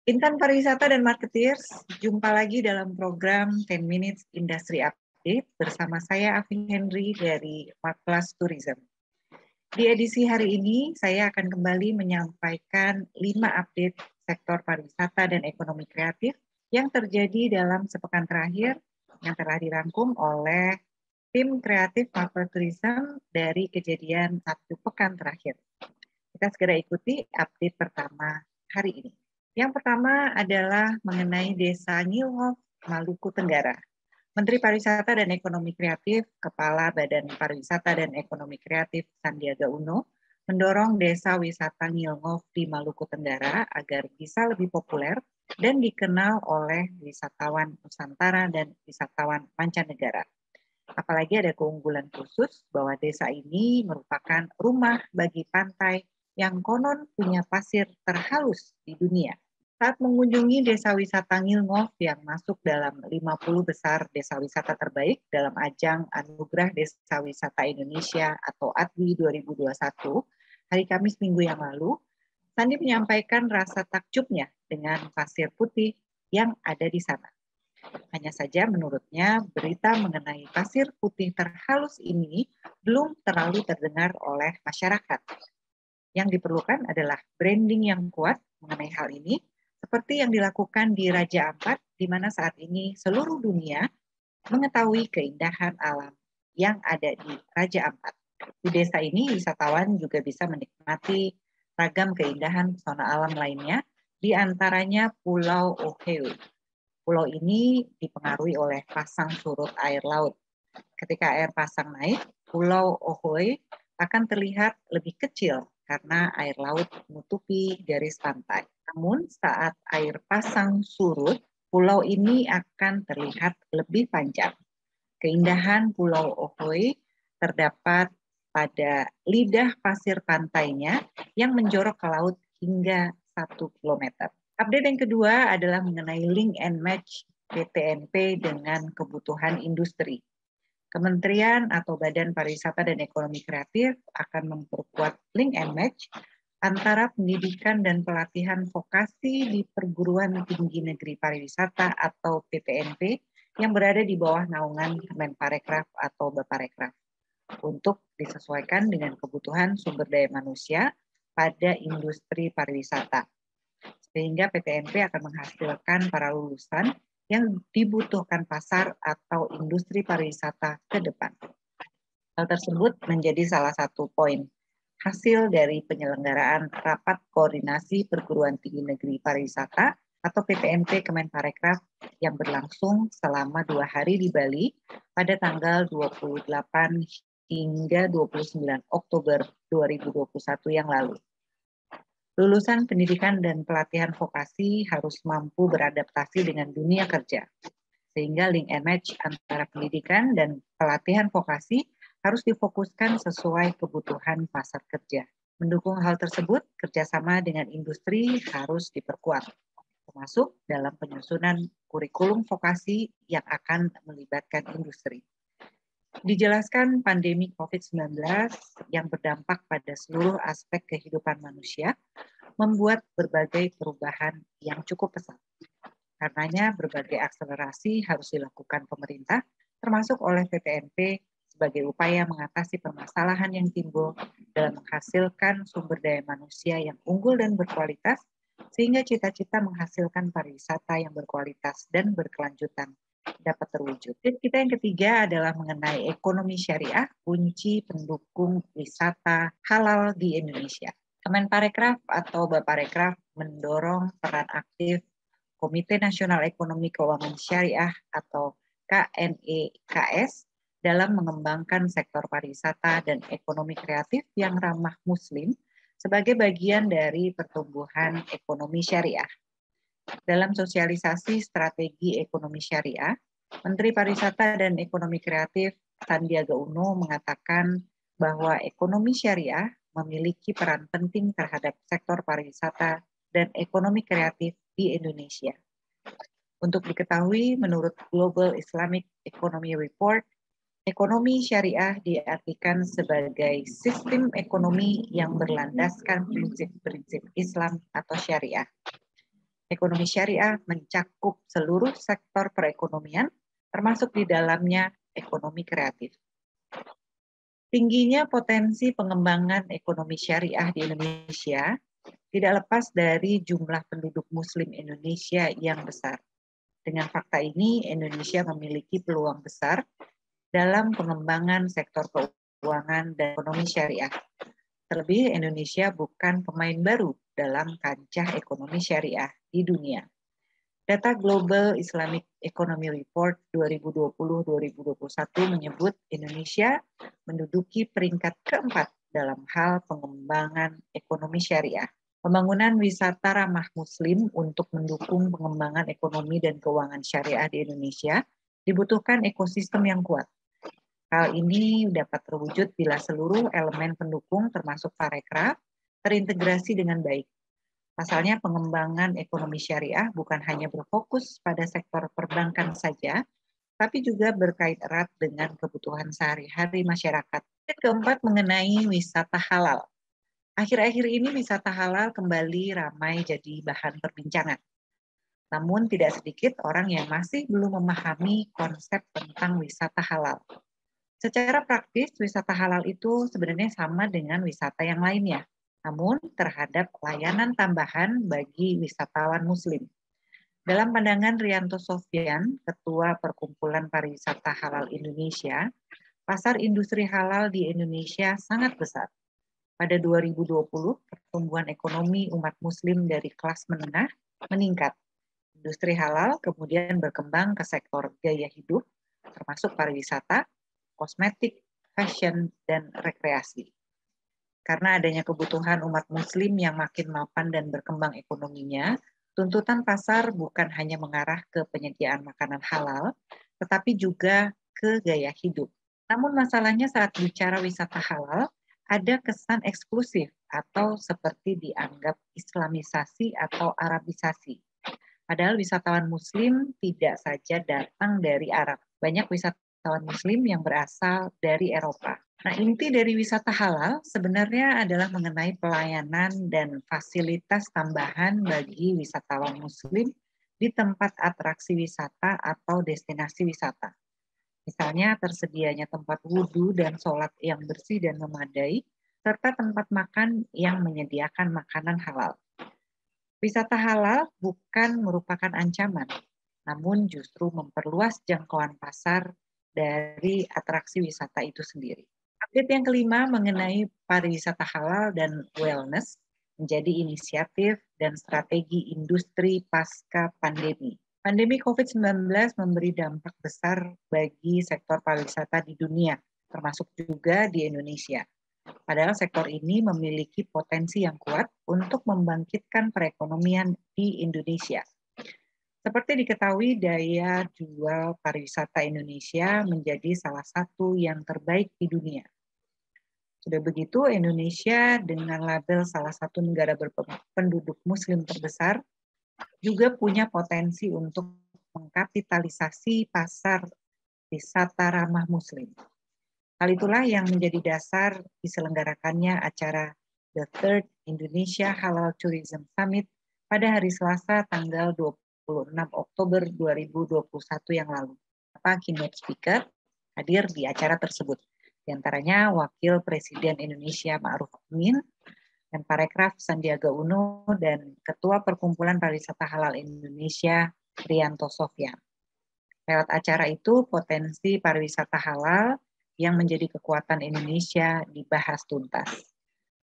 Intan Pariwisata dan Marketeers, jumpa lagi dalam program 10 Minutes Industry Update bersama saya Afi Henry dari Marketplace Tourism. Di edisi hari ini, saya akan kembali menyampaikan 5 update sektor pariwisata dan ekonomi kreatif yang terjadi dalam sepekan terakhir yang telah dirangkum oleh tim kreatif Marketplace Tourism dari kejadian satu pekan terakhir. Kita segera ikuti update pertama hari ini. Yang pertama adalah mengenai Desa Ngilngof, Maluku Tenggara. Menteri Pariwisata dan Ekonomi Kreatif, Kepala Badan Pariwisata dan Ekonomi Kreatif Sandiaga Uno, mendorong desa wisata Ngilngof di Maluku Tenggara agar bisa lebih populer dan dikenal oleh wisatawan Nusantara dan wisatawan mancanegara. Apalagi ada keunggulan khusus bahwa desa ini merupakan rumah bagi pantai yang konon punya pasir terhalus di dunia. Saat mengunjungi desa wisata Ngilngof yang masuk dalam 50 besar desa wisata terbaik dalam ajang Anugerah Desa Wisata Indonesia atau ADWI 2021, hari Kamis minggu yang lalu, Sandi menyampaikan rasa takjubnya dengan pasir putih yang ada di sana. Hanya saja menurutnya berita mengenai pasir putih terhalus ini belum terlalu terdengar oleh masyarakat. Yang diperlukan adalah branding yang kuat mengenai hal ini, seperti yang dilakukan di Raja Ampat, di mana saat ini seluruh dunia mengetahui keindahan alam yang ada di Raja Ampat. Di desa ini, wisatawan juga bisa menikmati ragam keindahan pesona alam lainnya, di antaranya Pulau Ohewe. Pulau ini dipengaruhi oleh pasang surut air laut. Ketika air pasang naik, Pulau Ohoe akan terlihat lebih kecil karena air laut menutupi garis pantai. Namun saat air pasang surut, pulau ini akan terlihat lebih panjang. Keindahan Pulau Ohoe terdapat pada lidah pasir pantainya yang menjorok ke laut hingga 1 kilometer. Update yang kedua adalah mengenai link and match PTNP dengan kebutuhan industri. Kementerian atau Badan Pariwisata dan Ekonomi Kreatif akan memperkuat link and match antara pendidikan dan pelatihan vokasi di Perguruan Tinggi Negeri Pariwisata atau PTNP yang berada di bawah naungan Kemenparekraf atau Baparekraf untuk disesuaikan dengan kebutuhan sumber daya manusia pada industri pariwisata. Sehingga PTNP akan menghasilkan para lulusan yang dibutuhkan pasar atau industri pariwisata ke depan. Hal tersebut menjadi salah satu poin hasil dari penyelenggaraan Rapat Koordinasi Perguruan Tinggi Negeri Pariwisata atau PTNP Kemenparekraf yang berlangsung selama 2 hari di Bali pada tanggal 28 hingga 29 Oktober 2021 yang lalu. Lulusan pendidikan dan pelatihan vokasi harus mampu beradaptasi dengan dunia kerja, sehingga link and match antara pendidikan dan pelatihan vokasi harus difokuskan sesuai kebutuhan pasar kerja. Mendukung hal tersebut, kerjasama dengan industri harus diperkuat, termasuk dalam penyusunan kurikulum vokasi yang akan melibatkan industri. Dijelaskan pandemi COVID-19 yang berdampak pada seluruh aspek kehidupan manusia membuat berbagai perubahan yang cukup pesat. Karenanya berbagai akselerasi harus dilakukan pemerintah, termasuk oleh PTNP sebagai upaya mengatasi permasalahan yang timbul dalam menghasilkan sumber daya manusia yang unggul dan berkualitas, sehingga cita-cita menghasilkan pariwisata yang berkualitas dan berkelanjutan dapat terwujud. Kita yang ketiga adalah mengenai ekonomi syariah, kunci pendukung wisata halal di Indonesia. Kemenparekraf atau Baparekraf mendorong peran aktif Komite Nasional Ekonomi Keuangan Syariah atau KNEKS dalam mengembangkan sektor pariwisata dan ekonomi kreatif yang ramah muslim sebagai bagian dari pertumbuhan ekonomi syariah. Dalam sosialisasi strategi ekonomi syariah, Menteri Pariwisata dan Ekonomi Kreatif Sandiaga Uno mengatakan bahwa ekonomi syariah memiliki peran penting terhadap sektor pariwisata dan ekonomi kreatif di Indonesia. Untuk diketahui, menurut Global Islamic Economy Report, ekonomi syariah diartikan sebagai sistem ekonomi yang berlandaskan prinsip-prinsip Islam atau syariah. Ekonomi syariah mencakup seluruh sektor perekonomian, termasuk di dalamnya ekonomi kreatif. Tingginya potensi pengembangan ekonomi syariah di Indonesia tidak lepas dari jumlah penduduk Muslim Indonesia yang besar. Dengan fakta ini, Indonesia memiliki peluang besar dalam pengembangan sektor keuangan dan ekonomi syariah. Terlebih, Indonesia bukan pemain baru dalam kancah ekonomi syariah di dunia. Data Global Islamic Economy Report 2020-2021 menyebut Indonesia menduduki peringkat keempat dalam hal pengembangan ekonomi syariah. Pembangunan wisata ramah Muslim untuk mendukung pengembangan ekonomi dan keuangan syariah di Indonesia dibutuhkan ekosistem yang kuat. Hal ini dapat terwujud bila seluruh elemen pendukung termasuk parekraf terintegrasi dengan baik. Pasalnya pengembangan ekonomi syariah bukan hanya berfokus pada sektor perbankan saja, tapi juga berkait erat dengan kebutuhan sehari-hari masyarakat. Yang keempat, mengenai wisata halal. Akhir-akhir ini wisata halal kembali ramai jadi bahan perbincangan. Namun tidak sedikit orang yang masih belum memahami konsep tentang wisata halal. Secara praktis, wisata halal itu sebenarnya sama dengan wisata yang lainnya, namun terhadap layanan tambahan bagi wisatawan Muslim. Dalam pandangan Rianto Sofyan, Ketua Perkumpulan Pariwisata Halal Indonesia, pasar industri halal di Indonesia sangat besar. Pada 2020, pertumbuhan ekonomi umat Muslim dari kelas menengah meningkat. Industri halal kemudian berkembang ke sektor gaya hidup, termasuk pariwisata, kosmetik, fashion, dan rekreasi. Karena adanya kebutuhan umat Muslim yang makin mapan dan berkembang ekonominya, tuntutan pasar bukan hanya mengarah ke penyediaan makanan halal, tetapi juga ke gaya hidup. Namun masalahnya saat bicara wisata halal, ada kesan eksklusif atau seperti dianggap Islamisasi atau Arabisasi. Padahal wisatawan Muslim tidak saja datang dari Arab. Banyak wisatawan Muslim yang berasal dari Eropa. Nah, inti dari wisata halal sebenarnya adalah mengenai pelayanan dan fasilitas tambahan bagi wisatawan Muslim di tempat atraksi wisata atau destinasi wisata. Misalnya tersedianya tempat wudhu dan sholat yang bersih dan memadai, serta tempat makan yang menyediakan makanan halal. Wisata halal bukan merupakan ancaman, namun justru memperluas jangkauan pasar dari atraksi wisata itu sendiri. Update yang kelima mengenai pariwisata halal dan wellness menjadi inisiatif dan strategi industri pasca pandemi. Pandemi COVID-19 memberi dampak besar bagi sektor pariwisata di dunia, termasuk juga di Indonesia. Padahal sektor ini memiliki potensi yang kuat untuk membangkitkan perekonomian di Indonesia. Seperti diketahui, daya jual pariwisata Indonesia menjadi salah satu yang terbaik di dunia. Sudah begitu, Indonesia dengan label salah satu negara berpenduduk Muslim terbesar juga punya potensi untuk mengkapitalisasi pasar wisata ramah Muslim. Hal itulah yang menjadi dasar diselenggarakannya acara The Third Indonesia Halal Tourism Summit pada hari Selasa tanggal 26 Oktober 2021 yang lalu. Keynote speaker hadir di acara tersebut. Di antaranya Wakil Presiden Indonesia Ma'ruf Amin, dan Parekraf Sandiaga Uno, dan Ketua Perkumpulan Pariwisata Halal Indonesia Rianto Sofyan. Lewat acara itu, potensi pariwisata halal yang menjadi kekuatan Indonesia dibahas tuntas.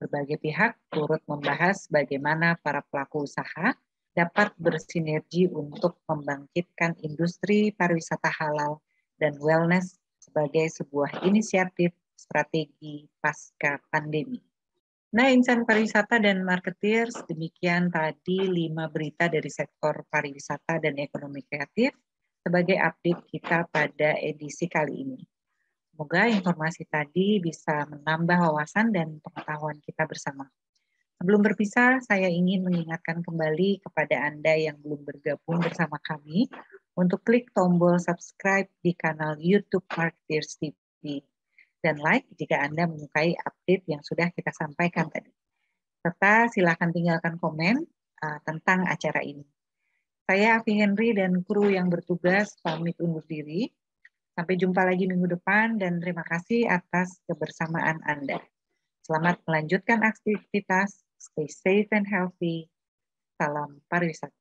Berbagai pihak turut membahas bagaimana para pelaku usaha dapat bersinergi untuk membangkitkan industri pariwisata halal dan wellness sebagai sebuah inisiatif strategi pasca pandemi. Nah, insan pariwisata dan marketeers, demikian tadi 5 berita dari sektor pariwisata dan ekonomi kreatif sebagai update kita pada edisi kali ini. Semoga informasi tadi bisa menambah wawasan dan pengetahuan kita bersama. Sebelum berpisah, saya ingin mengingatkan kembali kepada Anda yang belum bergabung bersama kami untuk klik tombol subscribe di kanal YouTube Marketeers TV dan like jika Anda menyukai update yang sudah kita sampaikan tadi. Serta silakan tinggalkan komen tentang acara ini. Saya Afi Henry dan kru yang bertugas pamit undur diri. Sampai jumpa lagi minggu depan dan terima kasih atas kebersamaan Anda. Selamat melanjutkan aktivitas, stay safe and healthy. Salam pariwisata.